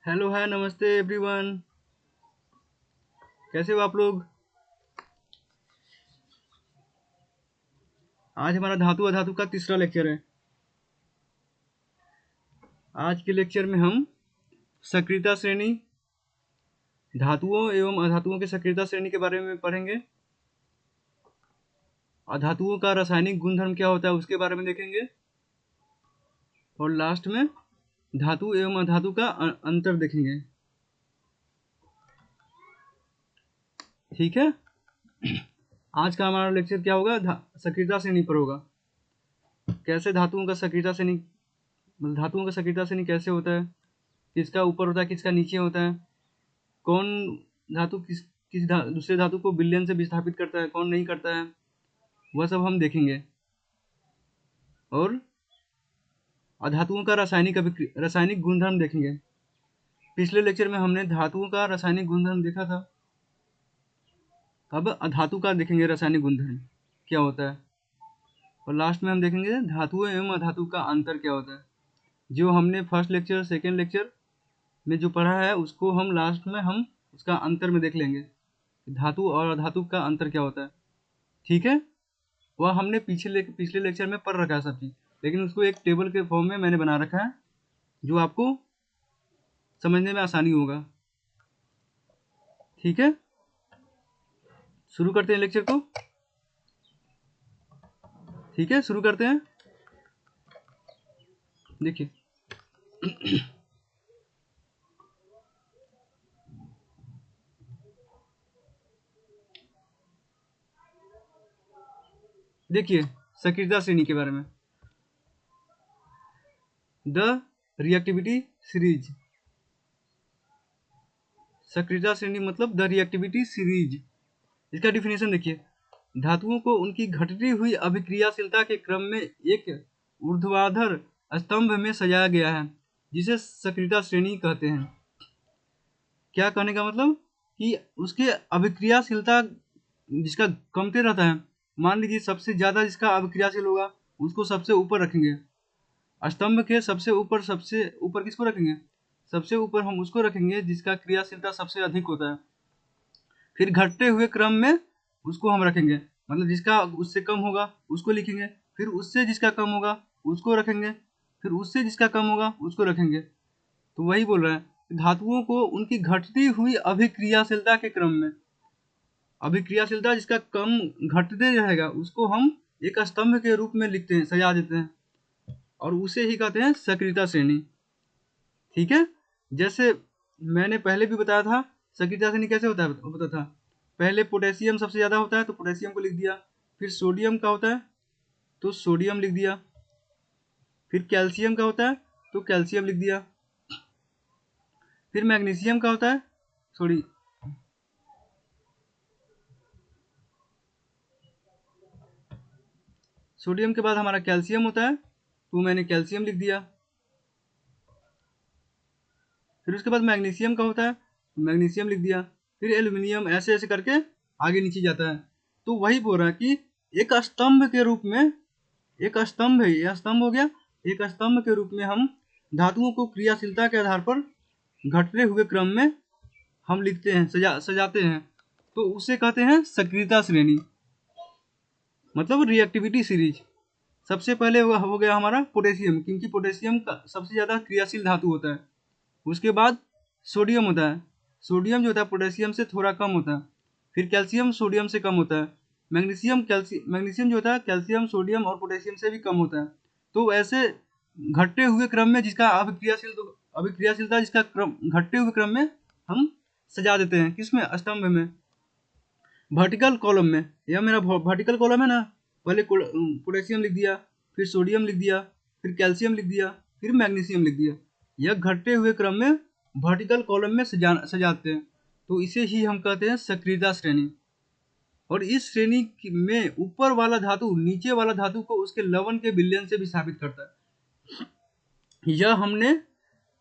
Hello hi नमस्ते everyone. कैसे हो आप लोग? आज हमारा धातु अधातु का तीसरा लेक्चर है। आज के लेक्चर में हम सक्रियता श्रेणी, धातुओं एवं अधातुओं के सक्रियता श्रेणी के बारे में पढ़ेंगे। अधातुओं का रासायनिक गुणधर्म क्या होता है उसके बारे में देखेंगे, और लास्ट में धातु एवं अधातु का अंतर देखेंगे। ठीक है। आज का हमारा लेक्चर क्या होगा? सक्रियता श्रेणी पर होगा। कैसे धातुओं का सक्रियता श्रेणी, मतलब धातुओं का सक्रियता श्रेणी कैसे होता है, किसका ऊपर होता है किसका नीचे होता है, कौन धातु दूसरे धातु को विलयन से विस्थापित करता है, कौन नहीं करता है, वह सब हम देखेंगे। और अधातुओं का रासायनिक गुणधर्म देखेंगे। पिछले लेक्चर में हमने धातुओं का रासायनिक गुणधर्म देखा था। अब अधातु का देखेंगे रासायनिक गुणधर्म क्या होता है, और लास्ट में हम देखेंगे धातुओं एवं अधातु का अंतर क्या होता है। जो हमने फर्स्ट लेक्चर सेकेंड लेक्चर में जो पढ़ा है उसको हम लास्ट में हम उसका अंतर में देख लेंगे, धातु और अधातु का अंतर क्या होता है। ठीक है। वह हमने पिछले लेक्चर में पढ़ रखा है सब चीज़, लेकिन उसको एक टेबल के फॉर्म में मैंने बना रखा है जो आपको समझने में आसानी होगा। ठीक है, शुरू करते हैं लेक्चर को। ठीक है, शुरू करते हैं। देखिए देखिए सक्रियता श्रेणी के बारे में। द रिएक्टिविटी सीरीज, सक्रियता श्रेणी मतलब द रिएक्टिविटी सीरीज। इसका डिफिनेशन देखिए, धातुओं को उनकी घटती हुई अभिक्रियाशीलता के क्रम में एक ऊर्ध्वाधर स्तंभ में सजाया गया है, जिसे सक्रियता श्रेणी कहते हैं। क्या कहने का मतलब कि उसके अभिक्रियाशीलता जिसका कमते रहता है, मान लीजिए सबसे ज़्यादा जिसका अभिक्रियाशील होगा उसको सबसे ऊपर रखेंगे। स्तंभ के सबसे ऊपर किसको रखेंगे? सबसे ऊपर हम उसको रखेंगे जिसका क्रियाशीलता सबसे अधिक होता है। फिर घटते हुए क्रम में उसको हम रखेंगे, मतलब जिसका उससे कम होगा उसको लिखेंगे, फिर उससे जिसका कम होगा उसको रखेंगे, फिर उससे जिसका कम होगा उसको रखेंगे। तो वही बोल रहा है, धातुओं को उनकी घटती हुई अभिक्रियाशीलता के क्रम में, अभिक्रियाशीलता जिसका कम घटते रहेगा उसको हम एक स्तंभ के रूप में लिखते हैं, सजा देते हैं, और उसे ही कहते हैं सक्रियता श्रेणी। ठीक है। जैसे मैंने पहले भी बताया था सक्रियता श्रेणी कैसे होता था। पहले पोटेशियम सबसे ज़्यादा होता है तो पोटेशियम को लिख दिया, फिर सोडियम का होता है तो सोडियम लिख दिया, फिर कैल्शियम का होता है तो कैल्शियम लिख दिया, फिर मैग्नीशियम का होता है, सॉरी सोडियम के बाद हमारा कैल्शियम होता है तो मैंने कैल्शियम लिख दिया, फिर उसके बाद मैग्नीशियम का होता है तो मैग्नीशियम लिख दिया, फिर एल्यूमिनियम, ऐसे ऐसे करके आगे नीचे जाता है। तो वही बोल रहा है कि एक स्तंभ के रूप में, एक स्तंभ है, यह स्तंभ हो गया, एक स्तंभ के रूप में हम धातुओं को क्रियाशीलता के आधार पर घटते हुए क्रम में हम लिखते हैं, सजाते हैं, तो उसे कहते हैं सक्रियता श्रेणी, मतलब रिएक्टिविटी सीरीज। सबसे पहले हो गया हमारा पोटेशियम, क्योंकि पोटेशियम का सबसे ज़्यादा क्रियाशील धातु होता है। उसके बाद सोडियम होता है, सोडियम जो होता है पोटेशियम से थोड़ा कम होता है, फिर कैल्शियम सोडियम से कम होता है, मैग्नीशियम जो होता है कैल्शियम सोडियम और पोटेशियम से भी कम होता है। तो ऐसे घटते हुए क्रम में जिसका अभिक्रियाशीलता जिसका क्रम घटते हुए क्रम में हम सजा देते हैं, किसमें? स्तंभ में, वर्टिकल कॉलम में। यह मेरा वर्टिकल कॉलम है ना, पहले पोटेशियम लिख दिया, फिर सोडियम लिख दिया, फिर कैल्शियम लिख दिया, फिर मैग्नीशियम लिख दिया। यह घटते हुए क्रम में वर्टिकल कॉलम में सजाते हैं, तो इसे ही हम कहते हैं सक्रियता श्रेणी। और इस श्रेणी में ऊपर वाला धातु नीचे वाला धातु को उसके लवण के विलयन से विस्थापित करता है। यह हमने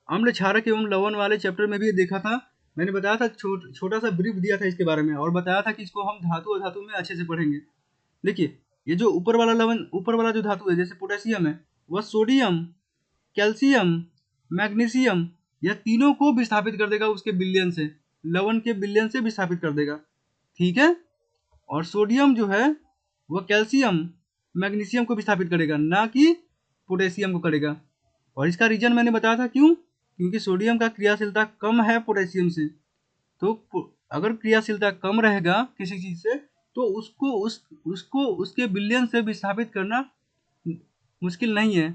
अम्ल क्षारक एवं लवण वाले चैप्टर में भी देखा था। मैंने बताया था, छोटा सा ब्रीफ दिया था इसके बारे में, और बताया था कि इसको हम धातु अधातु में अच्छे से पढ़ेंगे। देखिए ये जो ऊपर वाला जो धातु है, जैसे पोटेशियम है, वह सोडियम, कैल्शियम, मैग्नीशियम यह तीनों को विस्थापित कर देगा उसके विलयन से, लवण के विलयन से विस्थापित कर देगा। ठीक है। और सोडियम जो है वह कैल्शियम मैग्नीशियम को विस्थापित करेगा, ना कि पोटेशियम को करेगा। और इसका रीजन मैंने बताया था, क्यों? क्योंकि सोडियम का क्रियाशीलता कम है पोटेशियम से। तो अगर क्रियाशीलता कम रहेगा किसी चीज से, तो उसको उसके विलयन से विस्थापित करना मुश्किल नहीं है,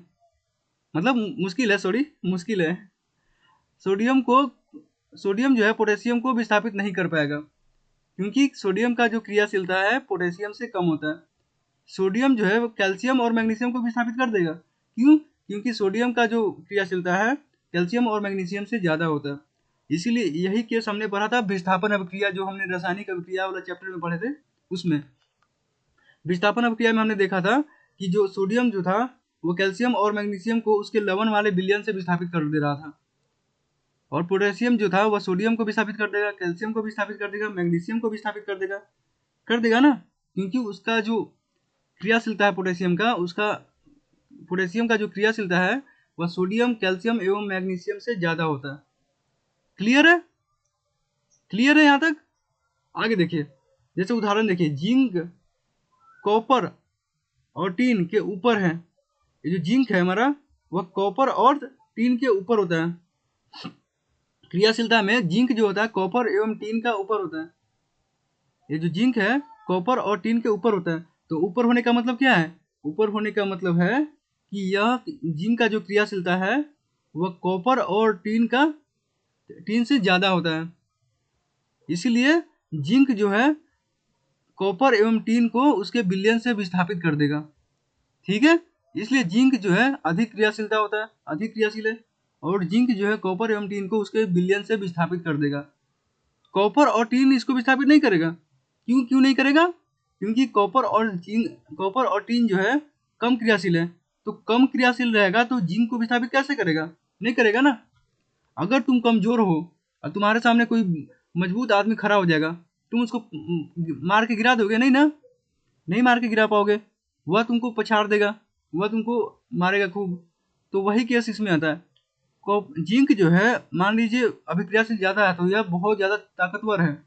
मतलब मुश्किल है, सॉरी, मुश्किल है। सोडियम जो है पोटेशियम को विस्थापित नहीं कर पाएगा, क्योंकि सोडियम का जो क्रियाशीलता है पोटेशियम से कम होता है। सोडियम जो है वो कैल्शियम और मैग्नीशियम को विस्थापित कर देगा। क्यों? क्योंकि सोडियम का जो क्रियाशीलता है कैल्शियम और मैग्नीशियम से ज़्यादा होता है। इसीलिए यही केस हमने पढ़ा था विस्थापन अभिक्रिया, जो हमने रासायनिक अभिक्रिया वाला चैप्टर में पढ़े थे। उसमें विस्थापन अभिक्रिया में हमने देखा था कि जो सोडियम जो था वो कैल्शियम और मैग्नीशियम को उसके लवण वाले विलयन से विस्थापित कर दे रहा था, और पोटेशियम जो था वह सोडियम को विस्थापित कर देगा, कैल्शियम को विस्थापित कर देगा, मैग्नीशियम को विस्थापित कर देगा ना, क्योंकि उसका जो क्रियाशीलता है पोटेशियम का जो क्रियाशीलता है वह सोडियम, कैल्शियम एवं मैग्नीशियम से ज़्यादा होता है। क्लियर है? क्लियर है यहाँ तक? आगे देखिए, जैसे उदाहरण देखिए, जिंक, कॉपर और टीन के ऊपर है। ये जो जिंक है हमारा वह कॉपर और टीन के ऊपर होता है। क्रियाशीलता में जिंक जो होता है कॉपर एवं टीन का ऊपर होता है। ये जो जिंक है कॉपर और टीन के ऊपर होता है। तो ऊपर होने का मतलब क्या है? ऊपर होने का मतलब है कि यह जिंक का जो क्रियाशीलता है वह कॉपर और टीन से ज़्यादा होता है। इसीलिए जिंक जो है कॉपर एवं टीन को उसके विलयन से विस्थापित कर देगा। ठीक है। इसलिए जिंक जो है अधिक क्रियाशीलता होता है, अधिक क्रियाशील है, और जिंक जो है कॉपर एवं टीन को उसके विलयन से विस्थापित कर देगा। कॉपर और टीन इसको विस्थापित नहीं करेगा। क्यों नहीं करेगा? क्योंकि कॉपर और टीन जो है कम क्रियाशील है। तो कम क्रियाशील रहेगा तो जिंक को विस्थापित कैसे करेगा? नहीं करेगा ना। अगर तुम कमजोर हो और तुम्हारे सामने कोई मजबूत आदमी खड़ा हो जाएगा, तुम उसको मार के गिरा दोगे? नहीं ना, नहीं मार के गिरा पाओगे, वह तुमको पछाड़ देगा, वह तुमको मारेगा खूब। तो वही केस इसमें आता है। जिंक जो है मान लीजिए अभिक्रियाशील ज़्यादा है तो यह बहुत ज़्यादा ताकतवर है,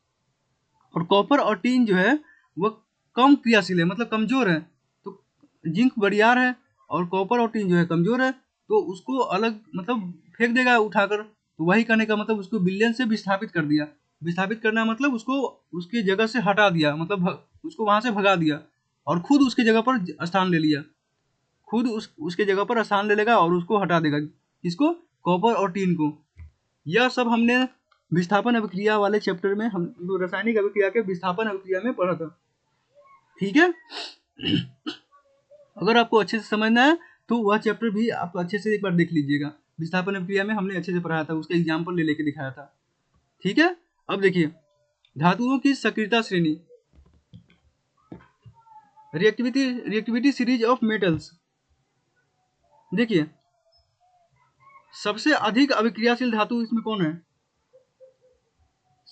और कॉपर और टीन जो है वह कम क्रियाशील है, मतलब कमज़ोर है। तो जिंक बरियार है और कॉपर और टीन जो है कमज़ोर है, तो उसको अलग मतलब फेंक देगा उठाकर। तो वही करने का मतलब उसको विलयन से विस्थापित कर दिया। विस्थापित करना मतलब उसको उसकी जगह से हटा दिया, मतलब उसको वहाँ से भगा दिया, और खुद उसकी जगह पर स्थान ले लिया। खुद उसके जगह पर स्थान ले लेगा और उसको हटा देगा। किसको? कॉपर और टीन को। यह सब हमने विस्थापन अभिक्रिया वाले चैप्टर में, हम रासायनिक अभिक्रिया के विस्थापन अभिक्रिया में पढ़ा था। ठीक है। अगर आपको अच्छे से समझना है तो वह चैप्टर भी आप अच्छे से एक बार देख लीजिएगा। विस्थापन अभिक्रिया में हमने अच्छे से पढ़ाया था, उसका एग्जाम्पल ले लेके दिखाया था। ठीक है। अब देखिए धातुओं की सक्रियता श्रेणी, रिएक्टिविटी सीरीज ऑफ मेटल्स। देखिए सबसे अधिक अभिक्रियाशील धातु इसमें कौन है?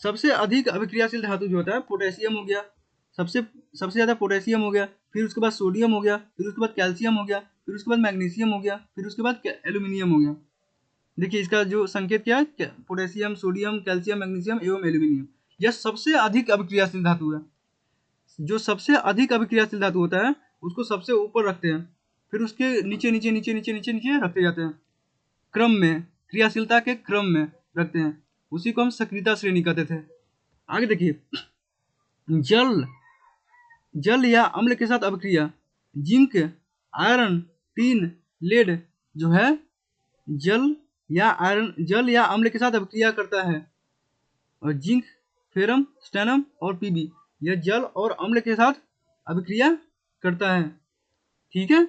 सबसे अधिक अभिक्रियाशील धातु जो होता है पोटेशियम हो गया, सबसे ज़्यादा पोटेशियम हो गया, फिर उसके बाद सोडियम हो गया, फिर उसके बाद कैल्शियम हो गया, फिर उसके बाद मैग्नीशियम हो गया, फिर उसके बाद एल्यूमिनियम हो गया। देखिए इसका जो संकेत क्या है, पोटेशियम, सोडियम, कैल्शियम, मैग्नीशियम एवं एल्यूमिनियम। यह सबसे अधिक अभिक्रियाशील धातु है। जो सबसे अधिक अभिक्रियाशील धातु होता है उसको सबसे ऊपर रखते हैं, फिर उसके नीचे नीचे नीचे नीचे नीचे नीचे रखते जाते हैं, क्रम में, क्रियाशीलता के क्रम में रखते हैं। उसी को हम सक्रियता श्रेणी कहते थे। आगे देखिए जल या अम्ल के साथ अभिक्रिया। जिंक, आयरन, टीन, लेड जो है जल या अम्ल के साथ अभिक्रिया करता है। और जिंक, फेरम, स्टेनम और पीबी यह जल और अम्ल के साथ अभिक्रिया करता है। ठीक है।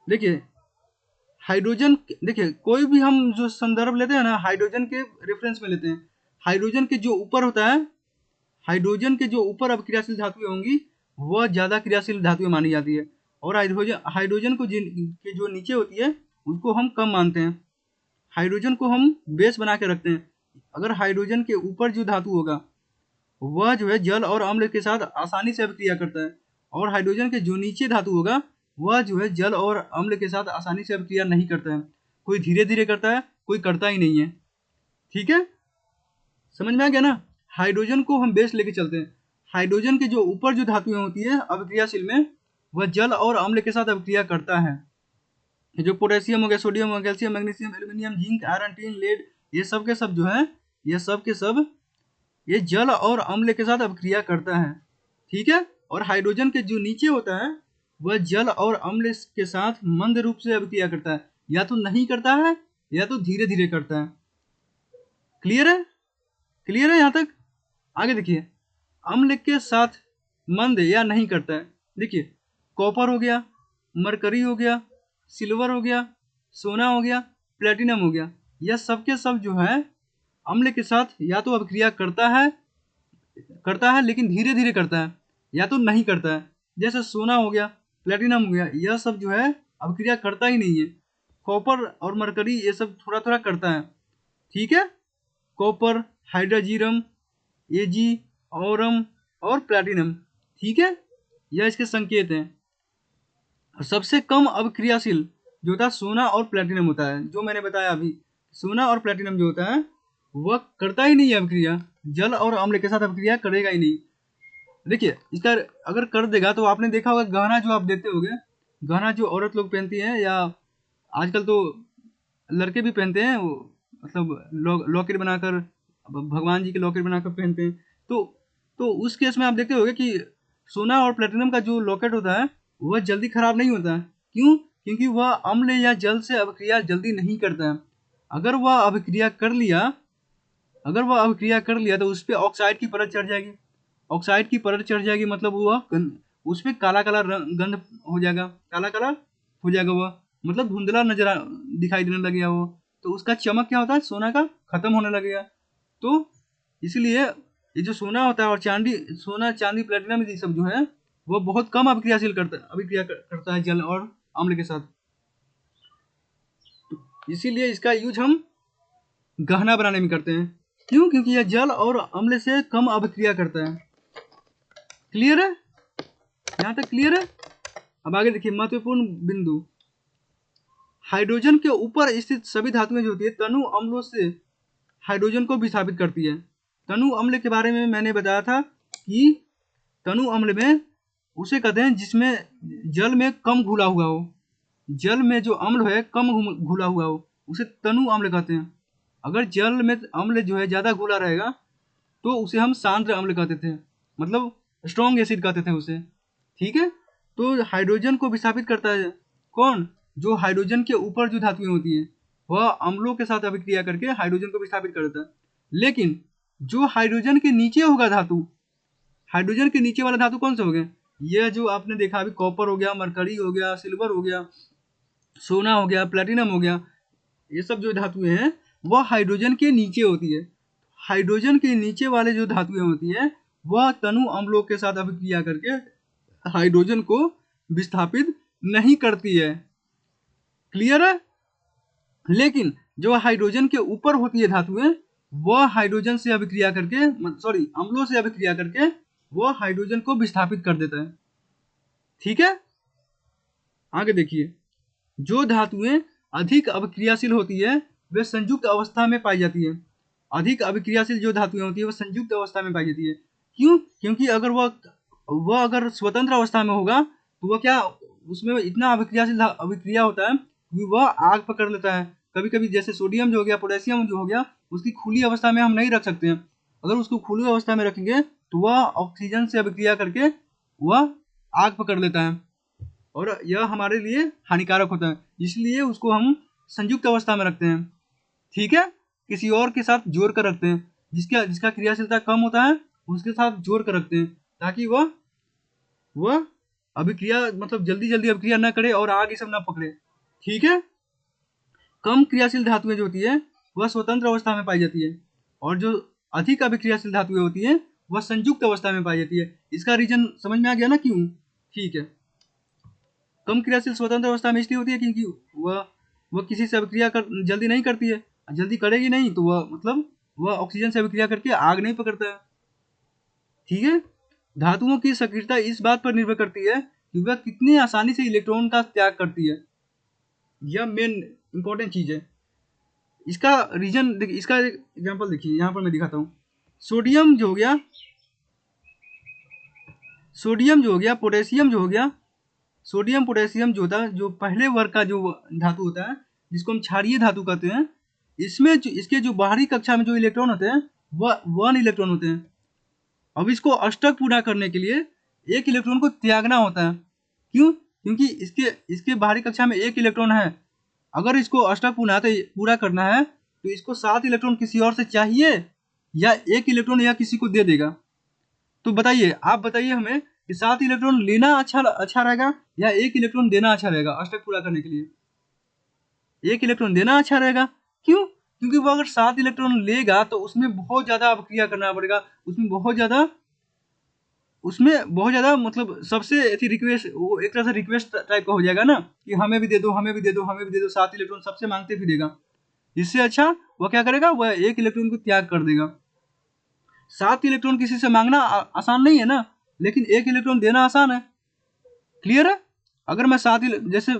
देखिए हाइड्रोजन, देखिए कोई भी हम जो संदर्भ लेते हैं ना हाइड्रोजन के रेफरेंस में लेते हैं। हाइड्रोजन के जो ऊपर होता है, हाइड्रोजन के जो ऊपर अभिक्रियाशील धातुएं होंगी वह ज़्यादा क्रियाशील धातुएं मानी जाती है, और हाइड्रोजन को के जो नीचे होती है उसको हम कम मानते हैं। हाइड्रोजन को हम बेस बना के रखते हैं। अगर हाइड्रोजन के ऊपर जो धातु होगा वह जो है जल और अम्ल के साथ आसानी से अभिक्रिया करता है, और हाइड्रोजन के जो नीचे धातु होगा वह जो है जल और अम्ल के साथ आसानी से अभिक्रिया नहीं करता है। कोई धीरे धीरे करता है, कोई करता ही नहीं है। ठीक है, समझ में आ गया ना। हाइड्रोजन को हम बेस लेके चलते हैं। हाइड्रोजन के जो ऊपर जो धातुएं होती है अभिक्रियाशील में, वह जल और अम्ल के साथ अभिक्रिया करता है। जो पोटेशियम हो गया, सोडियम हो गया, calcium, magnesium, aluminium, zinc, iron, tin, lead, ये सब के सब जो है, ये सब के सब ये जल और अम्ल के साथ अभिक्रिया करता है। ठीक है, और हाइड्रोजन के जो नीचे होता है वह जल और अम्ल के साथ मंद रूप से अभिक्रिया करता है, या तो नहीं करता है या तो धीरे धीरे करता है। क्लियर है? क्लियर है यहाँ तक? आगे देखिए, अम्ल के साथ मंद या नहीं करता है। देखिए, कॉपर हो गया, मरकरी हो गया, सिल्वर हो गया, सोना हो गया, प्लेटिनम हो गया, यह सब के सब जो है अम्ल के साथ या तो अभिक्रिया करता है लेकिन धीरे धीरे करता है, या तो नहीं करता है। जैसे सोना हो गया, प्लेटिनम हो गया, यह सब जो है अभिक्रिया करता ही नहीं है। कॉपर और मरकरी ये सब थोड़ा थोड़ा करता है। ठीक है, कॉपर, हाइड्रोजीरम, एजी, औरम और प्लेटिनम। ठीक है, यह इसके संकेत हैं। सबसे कम अभिक्रियाशील जो होता है सोना और प्लेटिनम होता है, जो मैंने बताया अभी। सोना और प्लेटिनम जो होता है वह करता ही नहीं है अभिक्रिया, जल और अम्ल के साथ अभिक्रिया करेगा ही नहीं। देखिए, इसका अगर कर देगा तो आपने देखा होगा गहना जो आप देते होगे, गहना जो औरत लोग पहनती हैं या आजकल तो लड़के भी पहनते हैं, वो मतलब लॉकेट बनाकर, भगवान जी के लॉकेट बनाकर पहनते हैं। तो उस केस में आप देखते होगे कि सोना और प्लेटिनम का जो लॉकेट होता है वह जल्दी खराब नहीं होता है। क्यों? क्योंकि वह अम्ल या जल से अभिक्रिया जल्दी नहीं करता है। अगर वह अभिक्रिया कर लिया तो उस पर ऑक्साइड की परत चढ़ जाएगी। ऑक्साइड की परत चढ़ जाएगी मतलब वह उस पर काला काला गंध हो जाएगा, काला काला हो जाएगा, वह मतलब धुंधला दिखाई देने लगेगा वो। तो उसका चमक क्या होता है, सोना का खत्म होने लगेगा। तो इसलिए ये जो सोना होता है और चांदी, सोना चांदी प्लेटिनम ये सब जो है वो बहुत कम अभिक्रिया करता है जल और अम्ल के साथ। तो इसीलिए इसका यूज हम गहना बनाने में करते हैं। क्यों? क्योंकि यह जल और अम्ल से कम अभिक्रिया करता है। क्लियर है? यहाँ तक क्लियर है? अब आगे देखिए, महत्वपूर्ण बिंदु। हाइड्रोजन के ऊपर स्थित सभी धातुएं जो होती है तनु अम्लों से हाइड्रोजन को विस्थापित करती है। तनु अम्ल के बारे में मैंने बताया था कि तनु अम्ल में उसे कहते हैं जिसमें जल में कम घुला हुआ हो। जल में जो अम्ल है कम घुला हुआ हो उसे तनु अम्ल कहते हैं। अगर जल में अम्ल जो है ज़्यादा घुला रहेगा तो उसे हम सांद्र अम्ल कहते थे, मतलब स्ट्रॉन्ग एसिड कहते थे उसे। ठीक है, तो हाइड्रोजन को विस्थापित करता है कौन? जो हाइड्रोजन के ऊपर जो धातुएं होती है वह अम्लों के साथ अभिक्रिया करके हाइड्रोजन को विस्थापित कर देता है। लेकिन जो हाइड्रोजन के नीचे होगा धातु, हाइड्रोजन के नीचे वाला धातु कौन सा हो गया? यह जो आपने देखा अभी, कॉपर हो गया, मरकरी हो गया, सिल्वर हो गया, सोना हो गया, प्लेटिनम हो गया, ये सब जो धातुएं हैं वह हाइड्रोजन के नीचे होती है। हाइड्रोजन के नीचे वाले जो धातुएं होती है वह तनु अम्लों के साथ अभिक्रिया करके हाइड्रोजन को विस्थापित नहीं करती है। क्लियर है? लेकिन जो हाइड्रोजन के ऊपर होती है धातुएं वह हाइड्रोजन से अभिक्रिया करके, सॉरी, अम्लों से अभिक्रिया करके वह हाइड्रोजन को विस्थापित कर देता है। ठीक है, आगे देखिए, जो धातुएं अधिक अभिक्रियाशील होती है वे संयुक्त अवस्था में पाई जाती है। अधिक अभिक्रियाशील जो धातुएं होती है वह संयुक्त अवस्था में पाई जाती है। क्यों? क्योंकि अगर वह अगर स्वतंत्र अवस्था में होगा तो वह क्या, उसमें इतना अभिक्रिया होता है कि वह आग पकड़ लेता है। कभी कभी जैसे सोडियम जो हो गया, पोटेशियम जो हो गया, उसकी खुली अवस्था में हम नहीं रख सकते हैं। अगर उसको खुली अवस्था में रखेंगे तो वह ऑक्सीजन से अभिक्रिया करके वह आग पकड़ लेता है और यह हमारे लिए हानिकारक होता है। इसलिए उसको हम संयुक्त अवस्था में रखते हैं। ठीक है, किसी और के साथ जोड़ कर रखते हैं, जिसका क्रियाशीलता कम होता है उसके साथ जोड़ कर रखते हैं ताकि वह अभिक्रिया, मतलब जल्दी जल्दी अभिक्रिया ना करे और आग ये सब ना पकड़े। ठीक है, कम क्रियाशील धातुएं जो होती है वह स्वतंत्र अवस्था में पाई जाती है और जो अधिक अभिक्रियाशील धातुएं होती है वह संयुक्त अवस्था में पाई जाती है। इसका रीजन समझ में आ गया ना क्यों? ठीक है, कम क्रियाशील स्वतंत्र अवस्था में इसलिए होती है क्योंकि वह किसी से अभिक्रिया जल्दी नहीं करती है। जल्दी करेगी नहीं तो वह ऑक्सीजन से अभिक्रिया करके आग नहीं पकड़ता है। ठीक है, धातुओं की सक्रियता इस बात पर निर्भर करती है कि वह कितनी आसानी से इलेक्ट्रॉन का त्याग करती है। यह मेन इंपॉर्टेंट चीज है। इसका रीजन देखिए, इसका एग्जांपल देखिए, यहाँ पर मैं दिखाता हूँ। सोडियम जो हो गया, सोडियम जो हो गया, पोटेशियम जो हो गया, सोडियम पोटेशियम जो होता है, जो पहले वर्ग का जो धातु होता है, जिसको हम क्षारीय धातु कहते हैं, इसमें इसके जो बाहरी कक्षा में जो इलेक्ट्रॉन होते हैं वह 1 इलेक्ट्रॉन होते हैं। अब इसको अष्टक पूरा करने के लिए एक इलेक्ट्रॉन को त्यागना होता है। क्यों? क्योंकि इसके इसके बाहरी कक्षा में 1 इलेक्ट्रॉन है। अगर इसको अष्टक पूरा करना है तो इसको 7 इलेक्ट्रॉन किसी और से चाहिए, या 1 इलेक्ट्रॉन या किसी को दे देगा। तो बताइए, आप बताइए हमें कि 7 इलेक्ट्रॉन लेना अच्छा रहेगा या 1 इलेक्ट्रॉन देना अच्छा रहेगा अष्टक पूरा करने के लिए? 1 इलेक्ट्रॉन देना अच्छा रहेगा। क्यों? क्योंकि वो अगर 7 इलेक्ट्रॉन लेगा तो उसमें बहुत ज़्यादा अभिक्रिया करना पड़ेगा, उसमें बहुत ज़्यादा मतलब सबसे ऐसी रिक्वेस्ट, वो एक तरह से रिक्वेस्ट टाइप का हो जाएगा ना, कि हमें भी दे दो, हमें भी दे दो, हमें भी दे दो, 7 इलेक्ट्रॉन सबसे मांगते फिरेगा। इससे अच्छा वह क्या करेगा, वह 1 इलेक्ट्रॉन को त्याग कर देगा। 7 इलेक्ट्रॉन किसी से मांगना आसान नहीं है ना, लेकिन 1 इलेक्ट्रॉन देना आसान है। क्लियर है? अगर मैं जैसे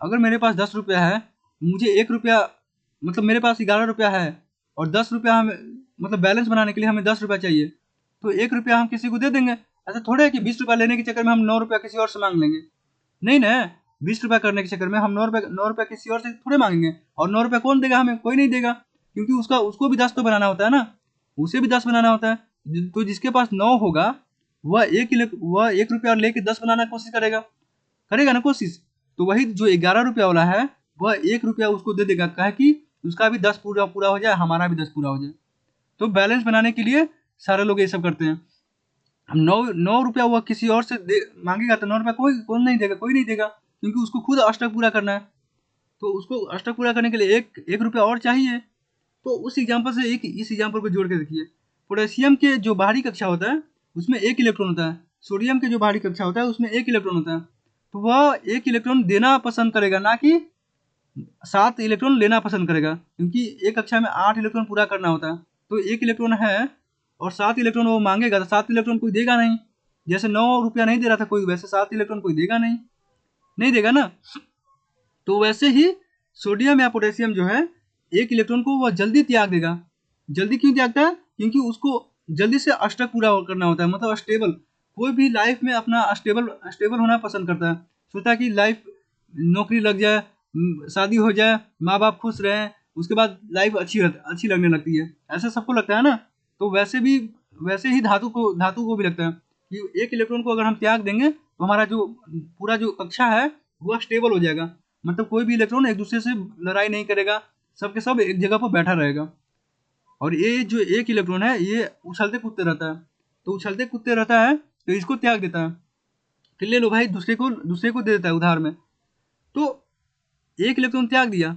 अगर मेरे पास 10 रुपया है, मुझे 1 रुपया, मतलब मेरे पास 11 रुपया है और 10 रुपया हमें, मतलब बैलेंस बनाने के लिए हमें 10 रुपया चाहिए, तो 1 रुपया हम किसी को दे देंगे। ऐसा थोड़ा है कि 20 रुपया लेने के चक्कर में हम 9 रुपया किसी और से मांग लेंगे। नहीं ना, 20 रुपया करने के चक्कर में हम 9 रुपया किसी और से थोड़े मांगेंगे। और 9 रुपया कौन देगा हमें? कोई नहीं देगा, क्योंकि उसको भी 10 तो बनाना होता है ना, उसे भी 10 बनाना होता है। तो जिसके पास 9 होगा वह 1 रुपया लेके 10 बनाने की कोशिश करेगा ना कोशिश। तो वही जो 11 रुपया वाला है वह 1 रुपया उसको दे देगा, कहे कि उसका भी 10 पूरा हो जाए, हमारा भी 10 पूरा हो जाए। तो बैलेंस बनाने के लिए सारे लोग ये सब करते हैं। हम 9 रुपया वह किसी और से मांगेगा तो 9 रुपया कौन नहीं देगा? कोई नहीं देगा, क्योंकि उसको खुद अष्टक पूरा करना है। तो उसको अष्टक पूरा करने के लिए एक रुपया और चाहिए। तो उस एग्जाम्पल से इस एग्जाम्पल को जोड़ के देखिए। पोटेशियम के जो बाहरी कक्षा होता है उसमें 1 इलेक्ट्रॉन होता है, सोडियम के जो बाहरी कक्षा होता है उसमें 1 इलेक्ट्रॉन होता है। तो वह 1 इलेक्ट्रॉन देना पसंद करेगा, ना कि 7 इलेक्ट्रॉन लेना पसंद करेगा, क्योंकि एक कक्षा में 8 इलेक्ट्रॉन पूरा करना होता है। तो 1 इलेक्ट्रॉन है और 7 इलेक्ट्रॉन वो मांगेगा, तो 7 इलेक्ट्रॉन कोई देगा नहीं। जैसे 9 रुपया नहीं दे रहा था कोई, वैसे 7 इलेक्ट्रॉन कोई देगा नहीं देगा ना। तो वैसे ही सोडियम या पोटेशियम जो है 1 इलेक्ट्रॉन को वह जल्दी त्याग देगा। जल्दी क्यों त्यागता है? क्योंकि उसको जल्दी से अष्टक पूरा करना होता है, मतलब स्टेबल। कोई भी लाइफ में अपना स्टेबल होना पसंद करता है, सोचता है कि लाइफ, नौकरी लग जाए, शादी हो जाए, माँ बाप खुश रहें, उसके बाद लाइफ अच्छी लगने लगती है, ऐसा सबको लगता है ना। तो वैसे ही धातु को भी लगता है कि 1 इलेक्ट्रॉन को अगर हम त्याग देंगे तो हमारा जो पूरा जो कक्षा है वह स्टेबल हो जाएगा। मतलब कोई भी इलेक्ट्रॉन एक दूसरे से लड़ाई नहीं करेगा, सबके सब एक जगह पर बैठा रहेगा। और ये जो 1 इलेक्ट्रॉन है ये उछलते कूदते रहता है, तो उछलते कूदते रहता है तो इसको त्याग देता है। फिर ले लो भाई, दूसरे को दे देता है उधार में। तो 1 इलेक्ट्रॉन त्याग दिया,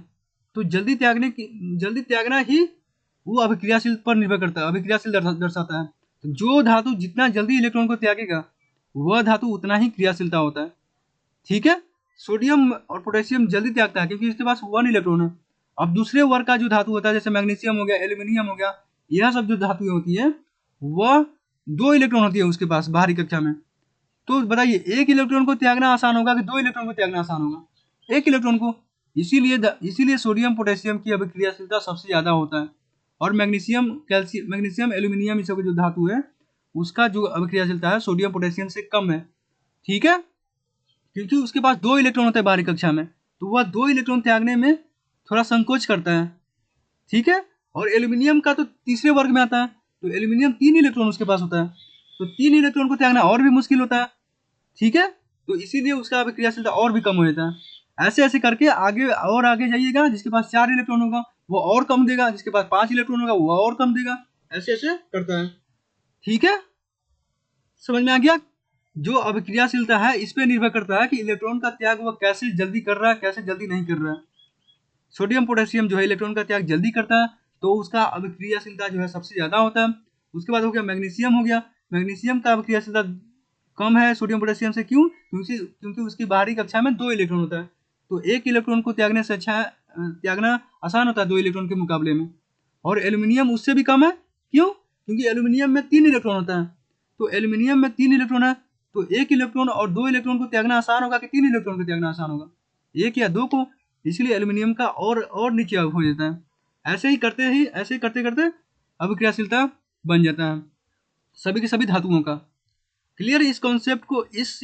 तो जल्दी त्यागना ही वो अभिक्रियाशील पर निर्भर करता है, अभिक्रियाशील दर्शाता है। तो जो धातु जितना जल्दी इलेक्ट्रॉन को त्यागेगा वह धातु उतना ही क्रियाशीलता होता है। ठीक है? सोडियम और पोटेशियम जल्दी त्यागता है क्योंकि इसके पास 1 इलेक्ट्रॉन है। अब दूसरे वर्ग का जो धातु होता है, जैसे मैग्नीशियम हो गया, एल्यूमिनियम हो गया, यह सब जो धातुएं होती है वह 2 इलेक्ट्रॉन होती है उसके पास बाहरी कक्षा में। तो बताइए 1 इलेक्ट्रॉन को त्यागना आसान होगा कि 2 इलेक्ट्रॉन को त्यागना आसान होगा? 1 इलेक्ट्रॉन को। इसीलिए सोडियम पोटेशियम की अभिक्रियाशीलता सबसे ज्यादा होता है। और मैग्नीशियम एल्यूमिनियम, इस सब जो धातु है उसका जो अभिक्रियाशीलता है सोडियम पोटेशियम से कम है। ठीक है? क्योंकि उसके पास 2 इलेक्ट्रॉन होते हैं बाहरी कक्षा में, तो वह 2 इलेक्ट्रॉन त्यागने में थोड़ा संकोच करता है। ठीक है? और एल्यूमिनियम का तो तीसरे वर्ग में आता है, तो एल्यूमिनियम 3 इलेक्ट्रॉन उसके पास होता है, तो 3 इलेक्ट्रॉन को त्यागना और भी मुश्किल होता है। ठीक है? तो इसीलिए उसका अभिक्रियाशीलता और भी कम हो जाता है। ऐसे ऐसे करके आगे जाइएगा, जिसके पास 4 इलेक्ट्रॉन होगा वो और कम देगा, जिसके पास 5 इलेक्ट्रॉन होगा वो और कम देगा, ऐसे ऐसे करता है। ठीक है? समझ में आ गया? जो अभिक्रियाशीलता है इस पे निर्भर करता है कि इलेक्ट्रॉन का त्याग वह कैसे जल्दी कर रहा है, कैसे जल्दी नहीं कर रहा है। सोडियम पोटेशियम जो है इलेक्ट्रॉन का त्याग जल्दी करता है, तो उसका अभिक्रियाशीलता जो है सबसे ज्यादा होता है। उसके बाद हो गया मैग्नीशियम हो गया। मैग्नीशियम का अभिक्रियाशीलता कम है सोडियम पोटेशियम से। क्यों? क्योंकि उसकी बाहरी कक्षा में 2 इलेक्ट्रॉन होता है, तो 1 इलेक्ट्रॉन को त्यागने से अच्छा है, त्यागना आसान होता है 2 इलेक्ट्रॉन के मुकाबले में। और एल्यूमिनियम उससे भी कम है। क्यों? क्योंकि एल्यूमिनियम में 3 इलेक्ट्रॉन होता है, तो एल्यूमिनियम में 3 इलेक्ट्रॉन है, तो 1 इलेक्ट्रॉन और 2 इलेक्ट्रॉन को त्यागना आसान होगा कि 3 इलेक्ट्रॉन को त्यागना आसान होगा? 1 या 2 को? इसलिए एल्यूमिनियम का और नीचे हो जाता है। ऐसे ही करते करते अभिक्रियाशीलता बन जाता है सभी के सभी धातुओं का। क्लियर? इस कॉन्सेप्ट को, इस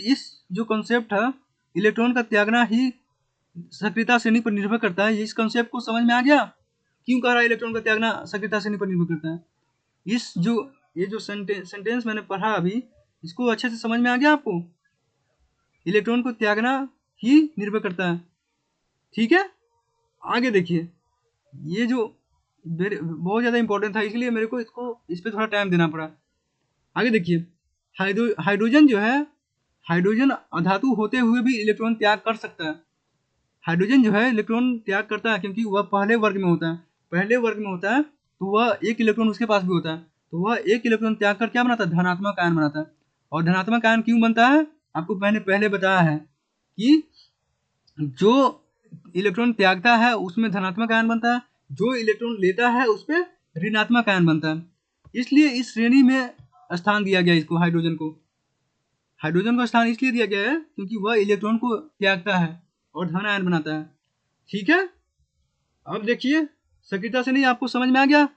जो कॉन्सेप्ट है इलेक्ट्रॉन का त्यागना ही सक्रियता श्रेणी पर निर्भर करता है, इस कॉन्सेप्ट को समझ में आ गया? क्यों कह रहा है इलेक्ट्रॉन का त्यागना सक्रियता श्रेणी पर निर्भर करता है? ये जो सेंटेंस मैंने पढ़ा अभी, इसको अच्छे से समझ में आ गया आपको? इलेक्ट्रॉन को त्यागना ही निर्भर करता है। ठीक है, आगे देखिए, ये जो बहुत ज़्यादा इंपॉर्टेंट था, इसलिए मेरे को इस पर थोड़ा टाइम देना पड़ा। आगे देखिए, हाइड्रोजन जो है, हाइड्रोजन अधातु होते हुए भी इलेक्ट्रॉन त्याग कर सकता है। हाइड्रोजन जो है इलेक्ट्रॉन त्याग करता है क्योंकि वह पहले वर्ग में होता है। पहले वर्ग में होता है तो वह एक इलेक्ट्रॉन उसके पास भी होता है, तो वह एक इलेक्ट्रॉन त्याग कर क्या बनाता है? धनात्मक आयन बनाता है। और धनात्मक आयन क्यों बनता है? आपको मैंने पहले बताया है कि जो इलेक्ट्रॉन त्यागता है उसमें धनात्मक आयन बनता है, जो इलेक्ट्रॉन लेता है उस पर ऋणात्मक आयन बनता है। इसलिए इस श्रेणी में स्थान दिया गया इसको, हाइड्रोजन को। हाइड्रोजन को स्थान इसलिए दिया गया है क्योंकि वह इलेक्ट्रॉन को त्यागता है और धन आयन बनाता है। ठीक है, अब देखिए सक्रियता श्रेणी आपको समझ में आ गया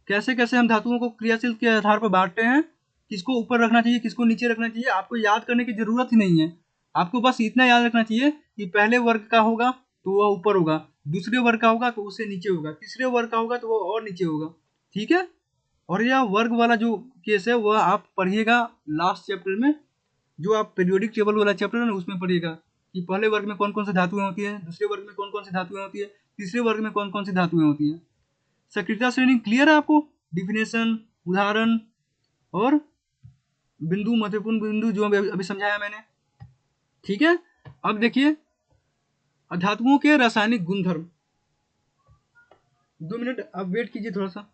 कैसे कैसे हम धातुओं को क्रियाशील के आधार पर बांटते हैं, किसको ऊपर रखना चाहिए, किसको नीचे रखना चाहिए। आपको याद करने की जरूरत ही नहीं है, आपको बस इतना याद रखना चाहिए कि पहले वर्ग का होगा तो वह ऊपर होगा, दूसरे वर्ग का होगा तो उससे नीचे होगा, तीसरे वर्ग का होगा तो वह और नीचे होगा। ठीक है, और यह वर्ग वाला जो केस है वह आप पढ़िएगा लास्ट चैप्टर में, जो आप पीरियोडिक टेबल वाला चैप्टर है ना उसमें पढ़िएगा कि पहले वर्ग में कौन कौन सी धातुएं होती है, दूसरे वर्ग में कौन कौन सी धातुएं होती है, तीसरे वर्ग में कौन कौन सी धातुएं होती है। सक्रियता श्रेणी क्लियर है आपको? डिफिनेशन, उदाहरण और बिंदु, महत्वपूर्ण बिंदु जो अभी समझाया मैंने। ठीक है, अब देखिए धातुओं के रासायनिक गुणधर्म। 2 मिनट अब वेट कीजिए थोड़ा सा।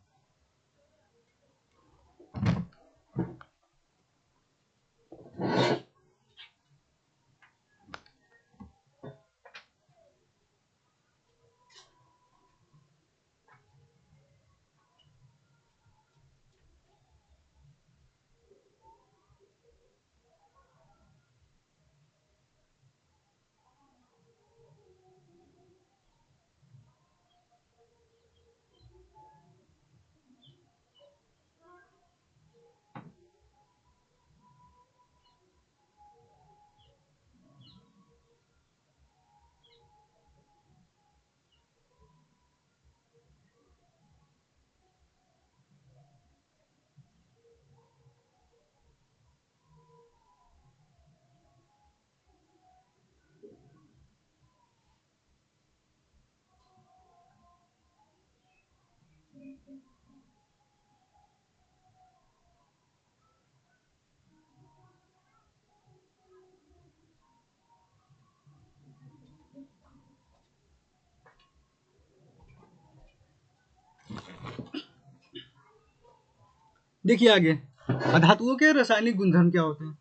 देखिए आगे धातुओं के रासायनिक गुणधर्म क्या होते हैं।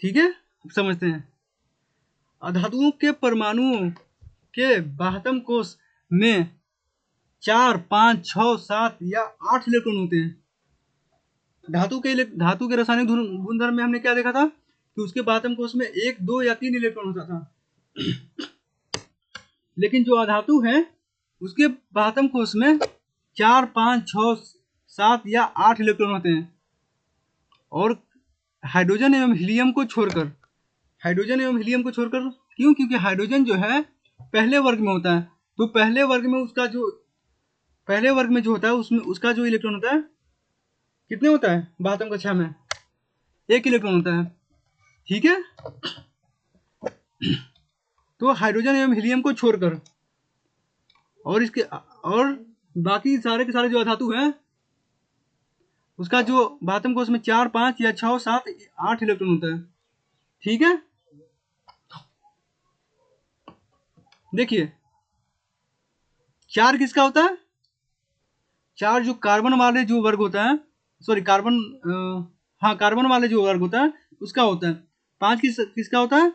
ठीक है, समझते हैं। धातुओं के परमाणुओं के बाह्यतम कोश में 4, 5, 6, 7 या 8 इलेक्ट्रॉन होते हैं। धातु के रासायनिक गुणधर्म में हमने क्या देखा था कि उसके बाह्यतम कोश में 1, 2 या 3 इलेक्ट्रॉन होता था। लेकिन जो अधातु है उसके बाह्यतम कोश में 4, 5, 6, 7 या 8 इलेक्ट्रॉन होते हैं। और हाइड्रोजन एवं हीलियम को छोड़कर, क्यों? क्योंकि हाइड्रोजन जो है पहले वर्ग में होता है, तो पहले वर्ग में जो होता है उसमें उसका जो इलेक्ट्रॉन होता है कितने होता है? बाह्यतम कक्षा में 1 इलेक्ट्रॉन होता है। ठीक है, तो हाइड्रोजन एवं हीलियम को छोड़कर और बाकी सारे के सारे जो अधातु हैं उसका जो बाह्यतम कोश में 4, 5 या 6, 7, 8 इलेक्ट्रॉन होता है। ठीक है, देखिए 4 किसका होता है? 4 जो कार्बन वाले जो वर्ग होता है, सॉरी कार्बन वाले जो वर्ग होता है उसका होता है। 5 किसका होता है?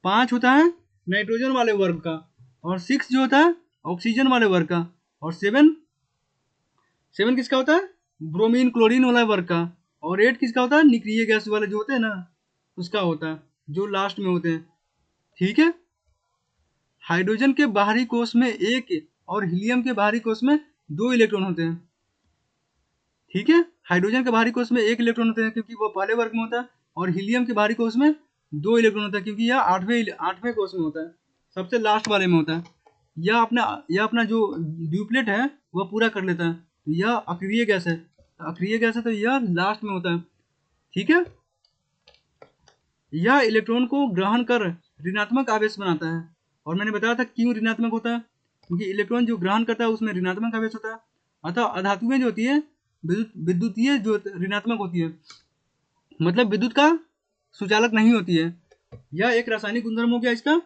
5 होता है नाइट्रोजन वाले वर्ग का, और 6 जो होता है ऑक्सीजन वाले वर्ग का, और 7 किसका होता है? ब्रोमीन क्लोरीन वाला वर्ग का, और 8 किसका होता है? निष्क्रिय गैस वाले जो होते हैं ना उसका होता है, जो लास्ट में होते हैं। ठीक है। हाइड्रोजन के बाहरी कोष में एक और हीलियम के बाहरी कोष में 2 इलेक्ट्रॉन होते हैं। ठीक है, हाइड्रोजन के बाहरी कोष में 1 इलेक्ट्रॉन होते हैं क्योंकि वो पहले वर्ग में होता है, और हीलियम के बाहरी कोष में 2 इलेक्ट्रॉन होता है क्योंकि यह आठवें कोष में होता है, सबसे लास्ट वाले में होता है। यह अपना जो ड्यूप्लेट है वह पूरा कर लेता है। तो यह अक्रिय गैस है, तो यह लास्ट में होता है। ठीक है, यह इलेक्ट्रॉन को ग्रहण कर ऋणात्मक आवेश बनाता है, और मैंने बताया था क्यों ऋणात्मक होता है, क्योंकि इलेक्ट्रॉन जो ग्रहण करता है उसमें ऋणात्मक आवेश होता है। अतः अधातुएं जो होती है विद्युतीय जो ऋणात्मक होती है, मतलब विद्युत का सुचालक नहीं होती है। यह एक रासायनिक गुणधर्म हो गया इसका।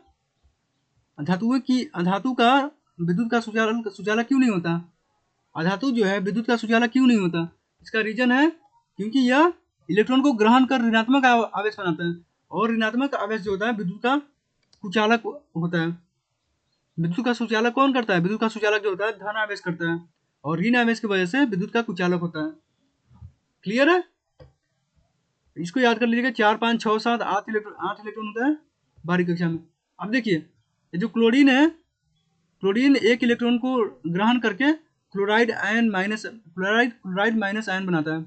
अधातु का विद्युत का सुचालक क्यों नहीं होता, अधातु जो है विद्युत का सुचालक क्यों नहीं होता, इसका रीजन है क्योंकि यह इलेक्ट्रॉन को ग्रहण कर ऋणात्मक आवेश बनाता है, और ऋणात्मक आवेश जो होता है विद्युत का कुचालक होता है। विद्युत का सुचालक कौन करता है, विद्युत का सुचालक जो होता है धन आवेश करता है, और ऋण आवेश की वजह से विद्युत का कुचालक होता है। क्लियर है, इसको याद कर लीजिएगा। 4 5 6 7 8 इलेक्ट्रॉन होता है बाहरी कक्षा में। अब देखिए ये जो क्लोरीन है, क्लोरीन एक इलेक्ट्रॉन को ग्रहण करके क्लोराइड माइनस आयन बनाता है।